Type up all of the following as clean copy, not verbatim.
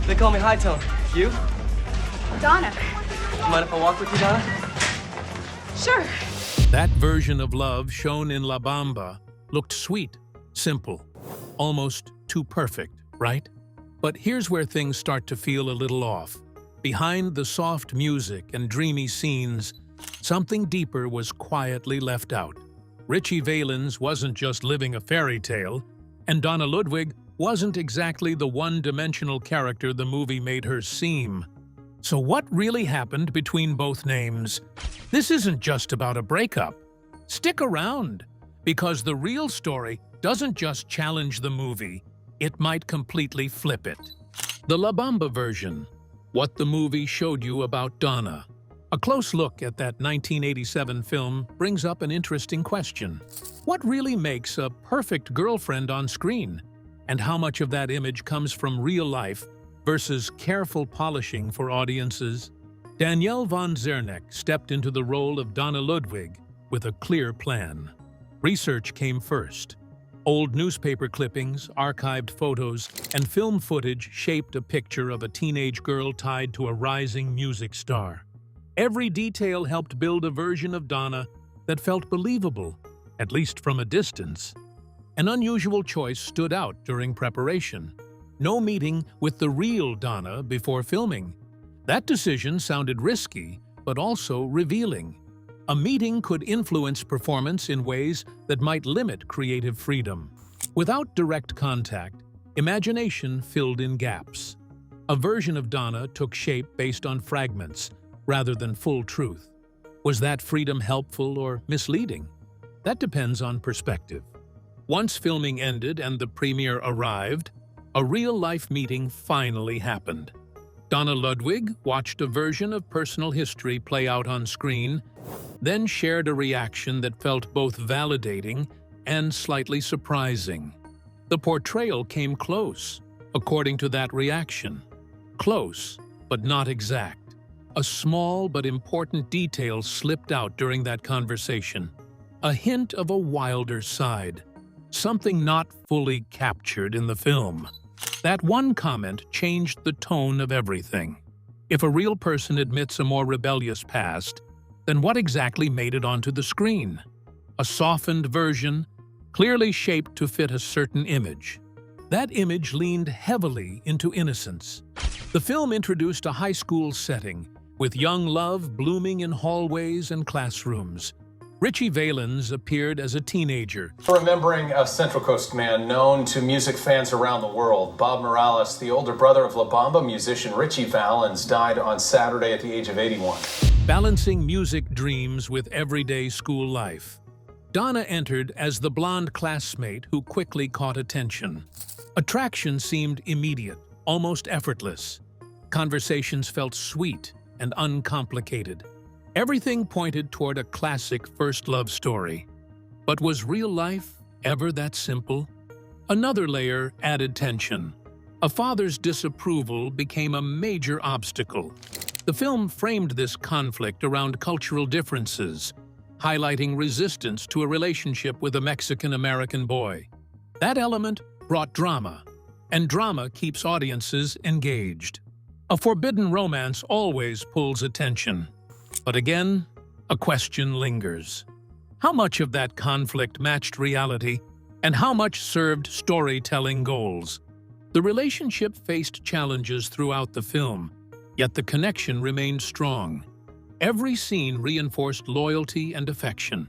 They call me High Tone. You? Donna. Mind if I walk with you, Donna? Sure. That version of love shown in La Bamba looked sweet, simple, almost too perfect, right? But here's where things start to feel a little off. Behind the soft music and dreamy scenes, something deeper was quietly left out. Ritchie Valens wasn't just living a fairy tale, and Donna Ludwig wasn't exactly the one-dimensional character the movie made her seem. So what really happened between both names? This isn't just about a breakup. Stick around, because the real story doesn't just challenge the movie, it might completely flip it. The La Bamba version, what the movie showed you about Donna. A close look at that 1987 film brings up an interesting question. What really makes a perfect girlfriend on screen? And how much of that image comes from real life versus careful polishing for audiences? Danielle von Zerneck stepped into the role of Donna Ludwig with a clear plan. Research came first. Old newspaper clippings, archived photos, and film footage shaped a picture of a teenage girl tied to a rising music star. Every detail helped build a version of Donna that felt believable, at least from a distance. An unusual choice stood out during preparation. No meeting with the real Donna before filming. That decision sounded risky, but also revealing. A meeting could influence performance in ways that might limit creative freedom. Without direct contact, imagination filled in gaps. A version of Donna took shape based on fragments, rather than full truth. Was that freedom helpful or misleading? That depends on perspective. Once filming ended and the premiere arrived, a real-life meeting finally happened. Donna Ludwig watched a version of personal history play out on screen, then shared a reaction that felt both validating and slightly surprising. The portrayal came close, according to that reaction. Close, but not exact. A small but important detail slipped out during that conversation. A hint of a wilder side. Something not fully captured in the film. That one comment changed the tone of everything. If a real person admits a more rebellious past, then what exactly made it onto the screen? A softened version, clearly shaped to fit a certain image. That image leaned heavily into innocence. The film introduced a high school setting, with young love blooming in hallways and classrooms. Ritchie Valens appeared as a teenager. Remembering a Central Coast man known to music fans around the world, Bob Morales, the older brother of La Bamba musician Ritchie Valens, died on Saturday at the age of 81. Balancing music dreams with everyday school life. Donna entered as the blonde classmate who quickly caught attention. Attraction seemed immediate, almost effortless. Conversations felt sweet and uncomplicated. Everything pointed toward a classic first love story. But was real life ever that simple? Another layer added tension. A father's disapproval became a major obstacle. The film framed this conflict around cultural differences, highlighting resistance to a relationship with a Mexican-American boy. That element brought drama, and drama keeps audiences engaged. A forbidden romance always pulls attention. But again, a question lingers. How much of that conflict matched reality, and how much served storytelling goals? The relationship faced challenges throughout the film, yet the connection remained strong. Every scene reinforced loyalty and affection.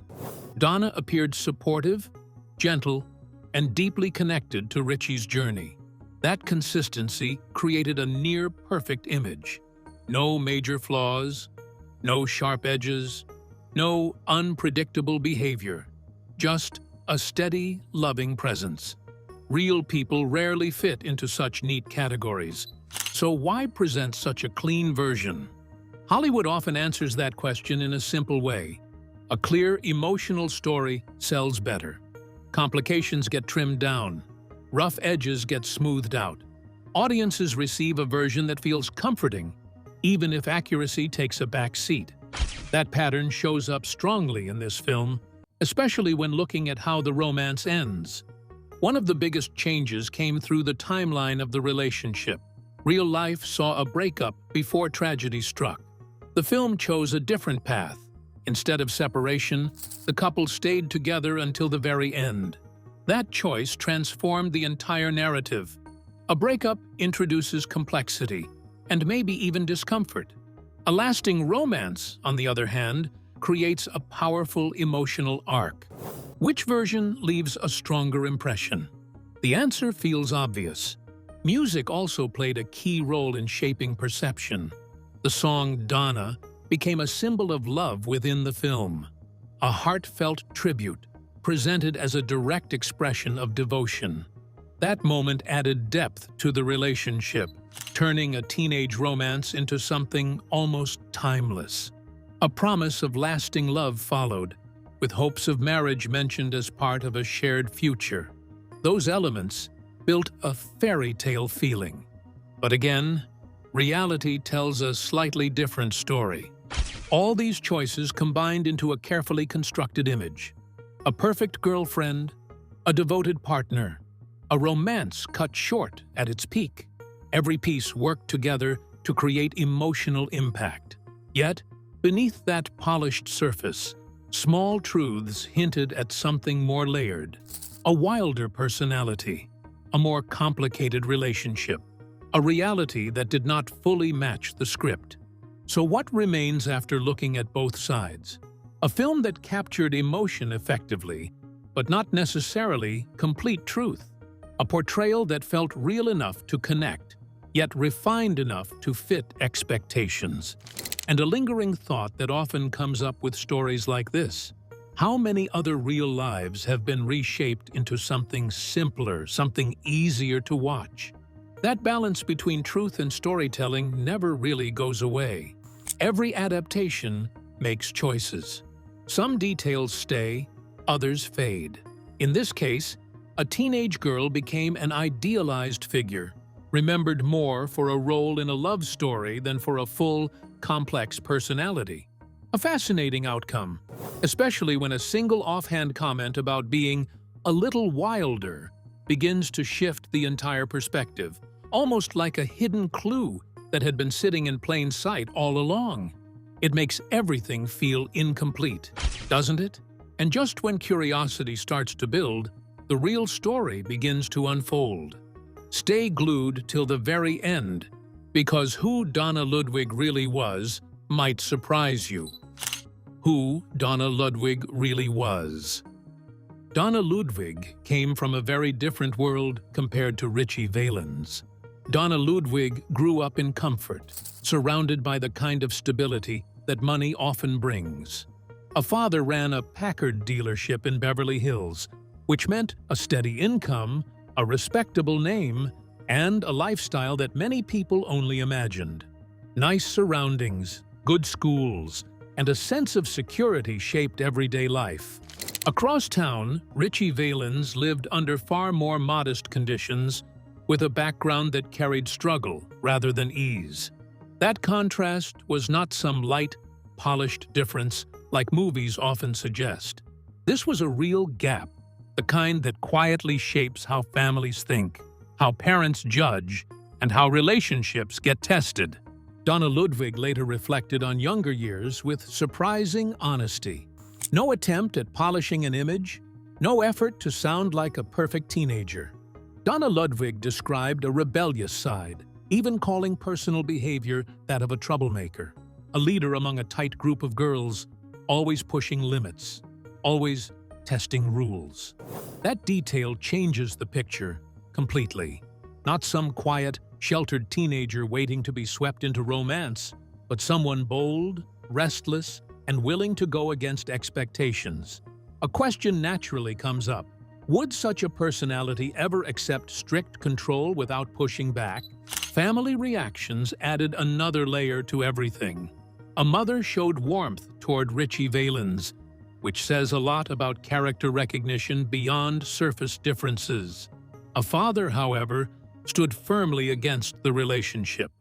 Donna appeared supportive, gentle, and deeply connected to Ritchie's journey. That consistency created a near-perfect image. No major flaws, no sharp edges, no unpredictable behavior, just a steady, loving presence. Real people rarely fit into such neat categories. So why present such a clean version? Hollywood often answers that question in a simple way. A clear, emotional story sells better. Complications get trimmed down. Rough edges get smoothed out. Audiences receive a version that feels comforting, even if accuracy takes a back seat. That pattern shows up strongly in this film, especially when looking at how the romance ends. One of the biggest changes came through the timeline of the relationship. Real life saw a breakup before tragedy struck. The film chose a different path. Instead of separation, the couple stayed together until the very end. That choice transformed the entire narrative. A breakup introduces complexity, and maybe even discomfort. A lasting romance, on the other hand, creates a powerful emotional arc. Which version leaves a stronger impression? The answer feels obvious. Music also played a key role in shaping perception. The song Donna became a symbol of love within the film, a heartfelt tribute presented as a direct expression of devotion. That moment added depth to the relationship, turning a teenage romance into something almost timeless. A promise of lasting love followed, with hopes of marriage mentioned as part of a shared future. Those elements built a fairy tale feeling. But again, reality tells a slightly different story. All these choices combined into a carefully constructed image. A perfect girlfriend, a devoted partner, a romance cut short at its peak. Every piece worked together to create emotional impact. Yet, beneath that polished surface, small truths hinted at something more layered. A wilder personality, a more complicated relationship, a reality that did not fully match the script. So what remains after looking at both sides? A film that captured emotion effectively, but not necessarily complete truth. A portrayal that felt real enough to connect, yet refined enough to fit expectations. And a lingering thought that often comes up with stories like this. How many other real lives have been reshaped into something simpler, something easier to watch? That balance between truth and storytelling never really goes away. Every adaptation makes choices. Some details stay, others fade. In this case, a teenage girl became an idealized figure, remembered more for a role in a love story than for a full, complex personality. A fascinating outcome, especially when a single offhand comment about being a little wilder begins to shift the entire perspective, almost like a hidden clue that had been sitting in plain sight all along. It makes everything feel incomplete, doesn't it? And just when curiosity starts to build, the real story begins to unfold. Stay glued till the very end, because who Donna Ludwig really was might surprise you. Who Donna Ludwig really was. Donna Ludwig came from a very different world compared to Ritchie Valens. Donna Ludwig grew up in comfort, surrounded by the kind of stability that money often brings. A father ran a Packard dealership in Beverly Hills, which meant a steady income, a respectable name, and a lifestyle that many people only imagined. Nice surroundings, good schools, and a sense of security shaped everyday life. Across town, Ritchie Valens lived under far more modest conditions, with a background that carried struggle rather than ease. That contrast was not some light, polished difference like movies often suggest. This was a real gap, the kind that quietly shapes how families think, how parents judge, and how relationships get tested. Donna Ludwig later reflected on younger years with surprising honesty. No attempt at polishing an image, no effort to sound like a perfect teenager. Donna Ludwig described a rebellious side, even calling personal behavior that of a troublemaker, a leader among a tight group of girls, always pushing limits, always testing rules. That detail changes the picture completely. Not some quiet, sheltered teenager waiting to be swept into romance, but someone bold, restless, and willing to go against expectations. A question naturally comes up. Would such a personality ever accept strict control without pushing back? Family reactions added another layer to everything. A mother showed warmth toward Ritchie Valens, which says a lot about character recognition beyond surface differences. A father, however, stood firmly against the relationship.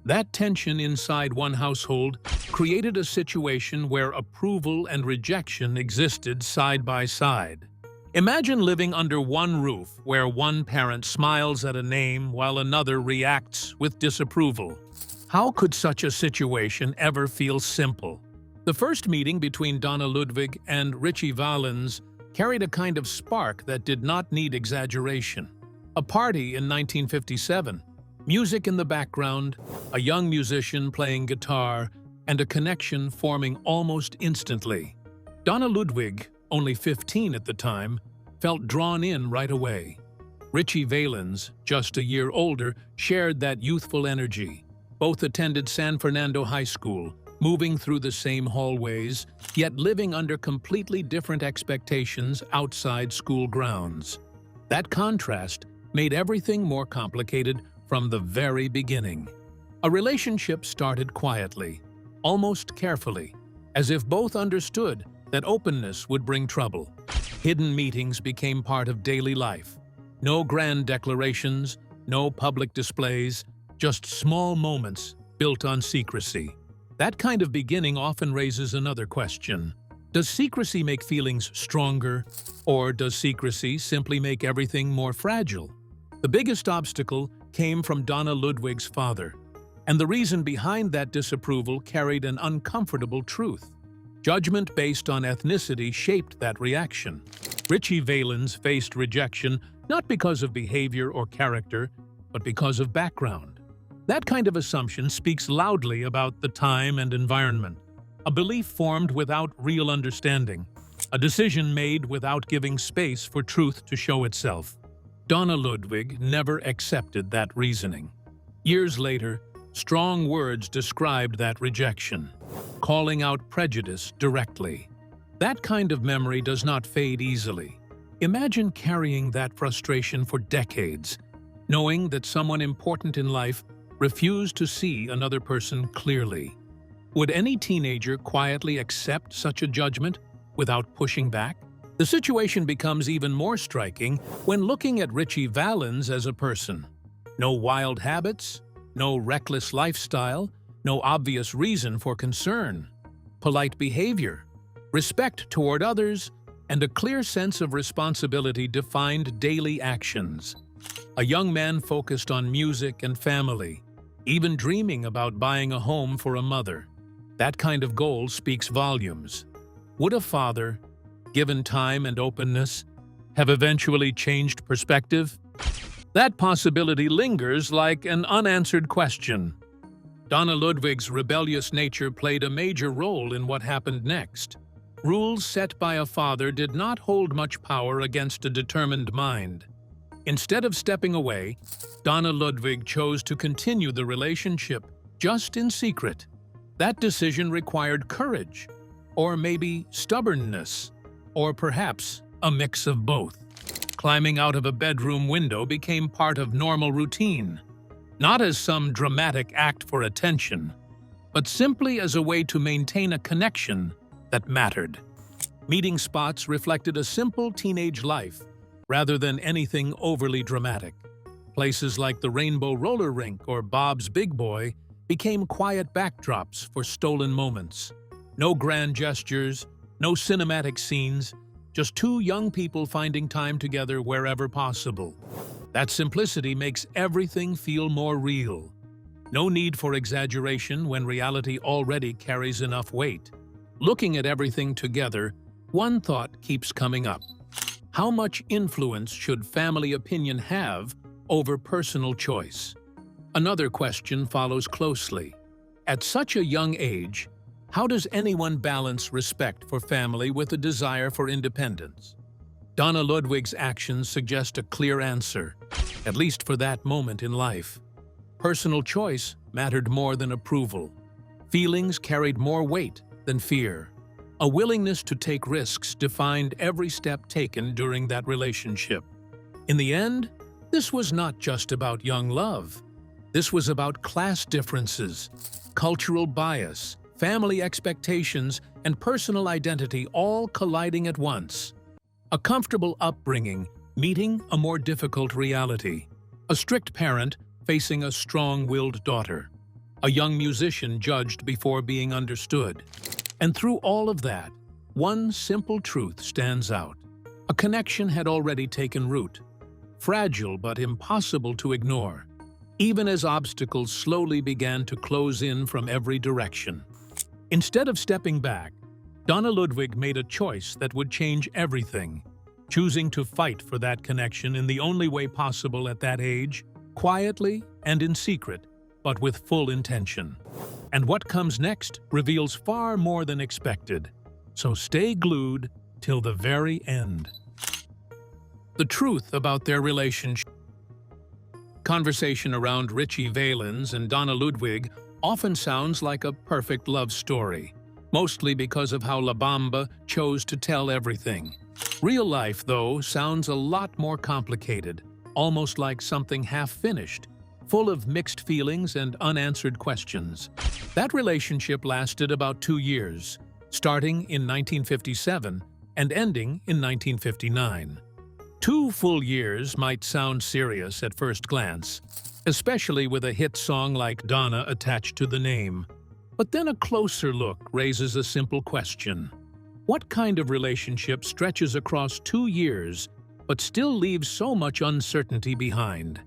That tension inside one household created a situation where approval and rejection existed side by side. Imagine living under one roof where one parent smiles at a name while another reacts with disapproval. How could such a situation ever feel simple? The first meeting between Donna Ludwig and Ritchie Valens carried a kind of spark that did not need exaggeration. A party in 1957, music in the background, a young musician playing guitar, and a connection forming almost instantly. Donna Ludwig, only 15 at the time, felt drawn in right away. Ritchie Valens, just a year older, shared that youthful energy. Both attended San Fernando High School, moving through the same hallways, yet living under completely different expectations outside school grounds. That contrast made everything more complicated from the very beginning. A relationship started quietly, almost carefully, as if both understood that openness would bring trouble. Hidden meetings became part of daily life. No grand declarations, no public displays, just small moments built on secrecy. That kind of beginning often raises another question. Does secrecy make feelings stronger, or does secrecy simply make everything more fragile? The biggest obstacle came from Donna Ludwig's father, and the reason behind that disapproval carried an uncomfortable truth. Judgment based on ethnicity shaped that reaction. Ritchie Valens faced rejection not because of behavior or character, but because of background. That kind of assumption speaks loudly about the time and environment. A belief formed without real understanding. A decision made without giving space for truth to show itself. Donna Ludwig never accepted that reasoning. Years later, strong words described that rejection, calling out prejudice directly. That kind of memory does not fade easily. Imagine carrying that frustration for decades, knowing that someone important in life refused to see another person clearly. Would any teenager quietly accept such a judgment without pushing back? The situation becomes even more striking when looking at Ritchie Valens as a person. No wild habits, no reckless lifestyle, no obvious reason for concern. Polite behavior, respect toward others, and a clear sense of responsibility defined daily actions. A young man focused on music and family, even dreaming about buying a home for a mother. That kind of goal speaks volumes. Would a father, given time and openness, have eventually changed perspective? That possibility lingers like an unanswered question. Donna Ludwig's rebellious nature played a major role in what happened next. Rules set by a father did not hold much power against a determined mind. Instead of stepping away, Donna Ludwig chose to continue the relationship, just in secret. That decision required courage, or maybe stubbornness, or perhaps a mix of both. Climbing out of a bedroom window became part of normal routine, not as some dramatic act for attention, but simply as a way to maintain a connection that mattered. Meeting spots reflected a simple teenage life, rather than anything overly dramatic. Places like the Rainbow Roller Rink or Bob's Big Boy became quiet backdrops for stolen moments. No grand gestures, no cinematic scenes, just two young people finding time together wherever possible. That simplicity makes everything feel more real. No need for exaggeration when reality already carries enough weight. Looking at everything together, one thought keeps coming up. How much influence should family opinion have over personal choice? Another question follows closely. At such a young age, how does anyone balance respect for family with a desire for independence? Donna Ludwig's actions suggest a clear answer, at least for that moment in life. Personal choice mattered more than approval. Feelings carried more weight than fear. A willingness to take risks defined every step taken during that relationship. In the end, this was not just about young love. This was about class differences, cultural bias, family expectations, and personal identity all colliding at once. A comfortable upbringing meeting a more difficult reality. A strict parent facing a strong-willed daughter. A young musician judged before being understood. And through all of that, one simple truth stands out. A connection had already taken root, fragile but impossible to ignore, even as obstacles slowly began to close in from every direction. Instead of stepping back, Donna Ludwig made a choice that would change everything, choosing to fight for that connection in the only way possible at that age, quietly and in secret, but with full intention. And what comes next reveals far more than expected, so stay glued till the very end. The truth about their relationship. Conversation around Ritchie Valens and Donna Ludwig often sounds like a perfect love story, mostly because of how Bamba chose to tell everything. Real life, though, sounds a lot more complicated, almost like something half-finished, full of mixed feelings and unanswered questions. That relationship lasted about 2 years, starting in 1957 and ending in 1959. 2 full years might sound serious at first glance, especially with a hit song like Donna attached to the name. But then a closer look raises a simple question. What kind of relationship stretches across 2 years but still leaves so much uncertainty behind?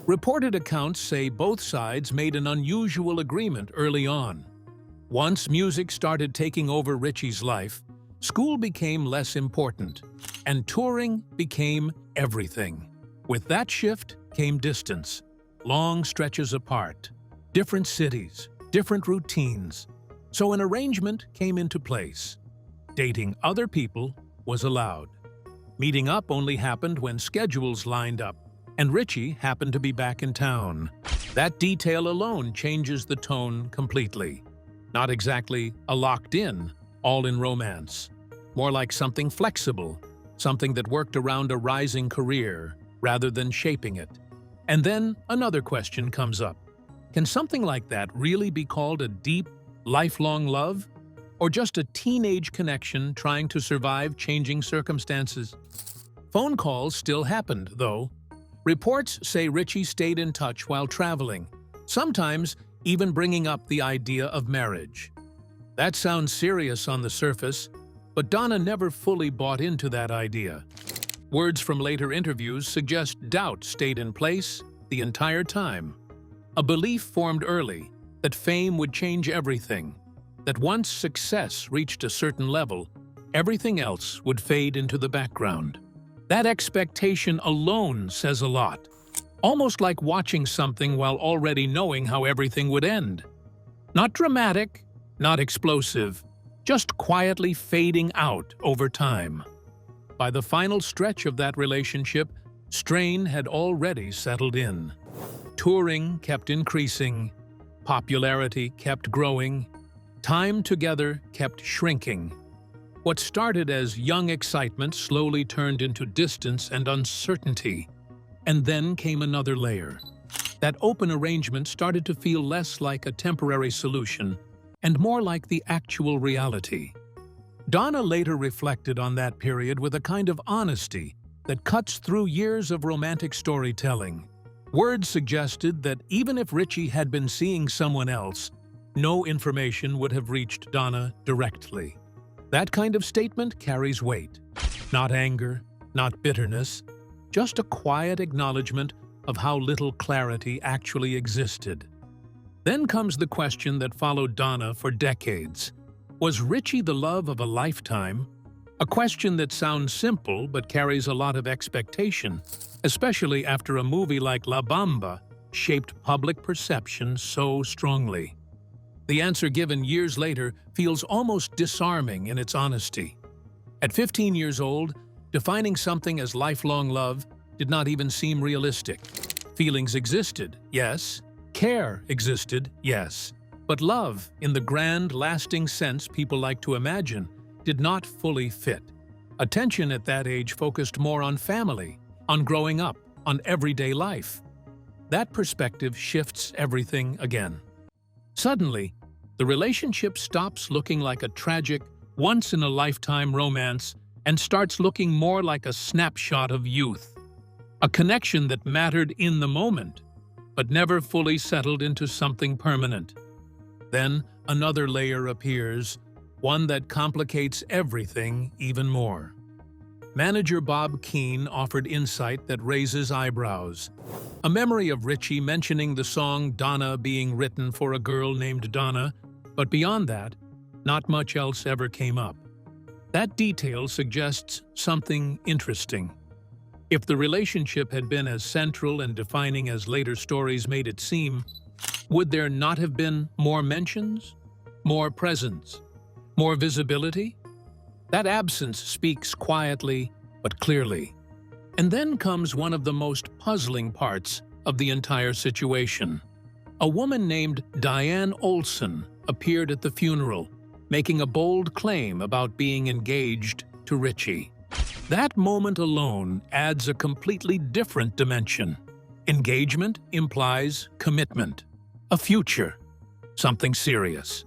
Reported accounts say both sides made an unusual agreement early on. Once music started taking over Ritchie's life, school became less important, and touring became everything. With that shift came distance, long stretches apart, different cities, different routines. So an arrangement came into place. Dating other people was allowed. Meeting up only happened when schedules lined up, and Ritchie happened to be back in town. That detail alone changes the tone completely. Not exactly a locked-in, all-in romance. More like something flexible, something that worked around a rising career rather than shaping it. And then another question comes up. Can something like that really be called a deep, lifelong love? Or just a teenage connection trying to survive changing circumstances? Phone calls still happened, though. Reports say Ritchie stayed in touch while traveling, sometimes even bringing up the idea of marriage. That sounds serious on the surface, but Donna never fully bought into that idea. Words from later interviews suggest doubt stayed in place the entire time. A belief formed early that fame would change everything, that once success reached a certain level, everything else would fade into the background. That expectation alone says a lot, almost like watching something while already knowing how everything would end. Not dramatic, not explosive, just quietly fading out over time. By the final stretch of that relationship, strain had already settled in. Touring kept increasing, popularity kept growing, time together kept shrinking. What started as young excitement slowly turned into distance and uncertainty. And then came another layer. That open arrangement started to feel less like a temporary solution and more like the actual reality. Donna later reflected on that period with a kind of honesty that cuts through years of romantic storytelling. Words suggested that even if Ritchie had been seeing someone else, no information would have reached Donna directly. That kind of statement carries weight. Not anger, not bitterness, just a quiet acknowledgement of how little clarity actually existed. Then comes the question that followed Donna for decades. Was Ritchie the love of a lifetime? A question that sounds simple but carries a lot of expectation, especially after a movie like Bamba shaped public perception so strongly. The answer given years later feels almost disarming in its honesty. At 15 years old, defining something as lifelong love did not even seem realistic. Feelings existed, yes. Care existed, yes. But love, in the grand, lasting sense people like to imagine, did not fully fit. Attention at that age focused more on family, on growing up, on everyday life. That perspective shifts everything again. Suddenly, the relationship stops looking like a tragic, once-in-a-lifetime romance and starts looking more like a snapshot of youth. A connection that mattered in the moment, but never fully settled into something permanent. Then another layer appears, one that complicates everything even more. manager Bob Keane offered insight that raises eyebrows. A memory of Ritchie mentioning the song Donna being written for a girl named Donna, but beyond that, not much else ever came up. That detail suggests something interesting. If the relationship had been as central and defining as later stories made it seem, would there not have been more mentions, more presence, more visibility? That absence speaks quietly but clearly. And then comes one of the most puzzling parts of the entire situation. A woman named Diane Olson appeared at the funeral, making a bold claim about being engaged to Ritchie. That moment alone adds a completely different dimension. Engagement implies commitment, a future, something serious.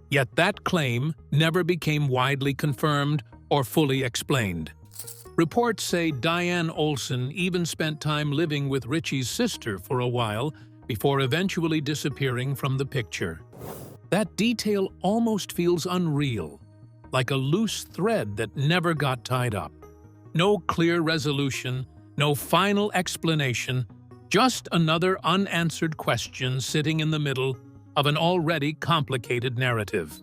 Yet that claim never became widely confirmed or fully explained. Reports say Diane Olson even spent time living with Ritchie's sister for a while before eventually disappearing from the picture. That detail almost feels unreal, like a loose thread that never got tied up. No clear resolution, no final explanation, just another unanswered question sitting in the middle of an already complicated narrative.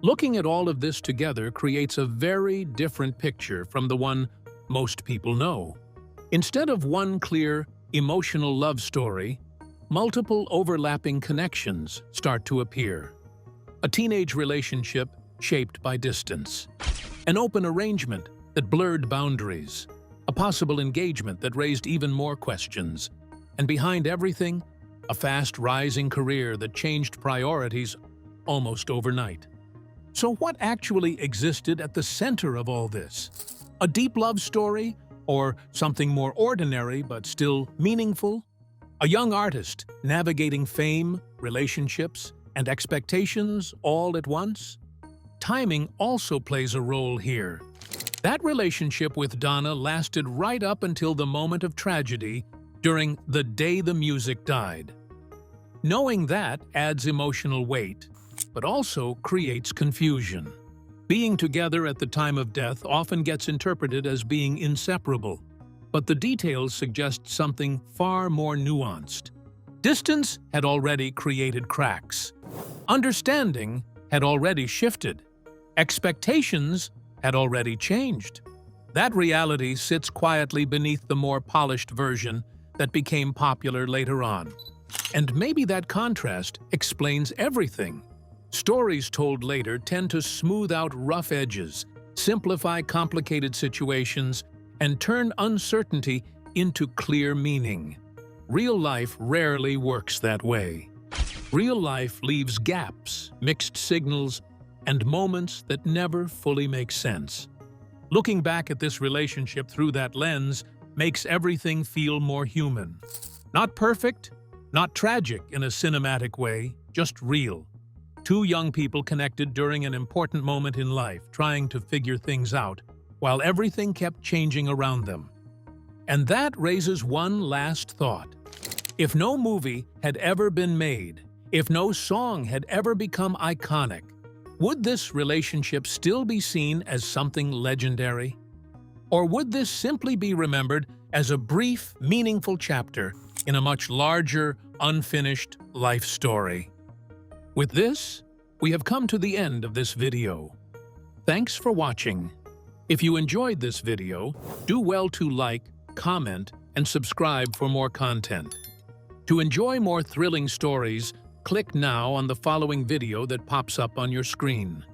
Looking at all of this together creates a very different picture from the one most people know. Instead of one clear, emotional love story, multiple overlapping connections start to appear. A teenage relationship shaped by distance. An open arrangement that blurred boundaries. A possible engagement that raised even more questions. And behind everything, a fast-rising career that changed priorities almost overnight. So what actually existed at the center of all this? A deep love story, or something more ordinary but still meaningful? A young artist navigating fame, relationships, and expectations all at once? Timing also plays a role here. That relationship with Donna lasted right up until the moment of tragedy during The Day the Music Died. Knowing that adds emotional weight, but also creates confusion. Being together at the time of death often gets interpreted as being inseparable, but the details suggest something far more nuanced. Distance had already created cracks. Understanding had already shifted. Expectations had already changed. That reality sits quietly beneath the more polished version that became popular later on. And maybe that contrast explains everything. Stories told later tend to smooth out rough edges, simplify complicated situations, and turn uncertainty into clear meaning. Real life rarely works that way. Real life leaves gaps, mixed signals, and moments that never fully make sense. Looking back at this relationship through that lens makes everything feel more human. Not perfect, not tragic in a cinematic way, just real. Two young people connected during an important moment in life, trying to figure things out, while everything kept changing around them. And that raises one last thought. If no movie had ever been made, if no song had ever become iconic, would this relationship still be seen as something legendary? Or would this simply be remembered as a brief, meaningful chapter in a much larger, unfinished life story? With this, we have come to the end of this video. Thanks for watching. If you enjoyed this video, do well to like, comment, and subscribe for more content. To enjoy more thrilling stories, click now on the following video that pops up on your screen.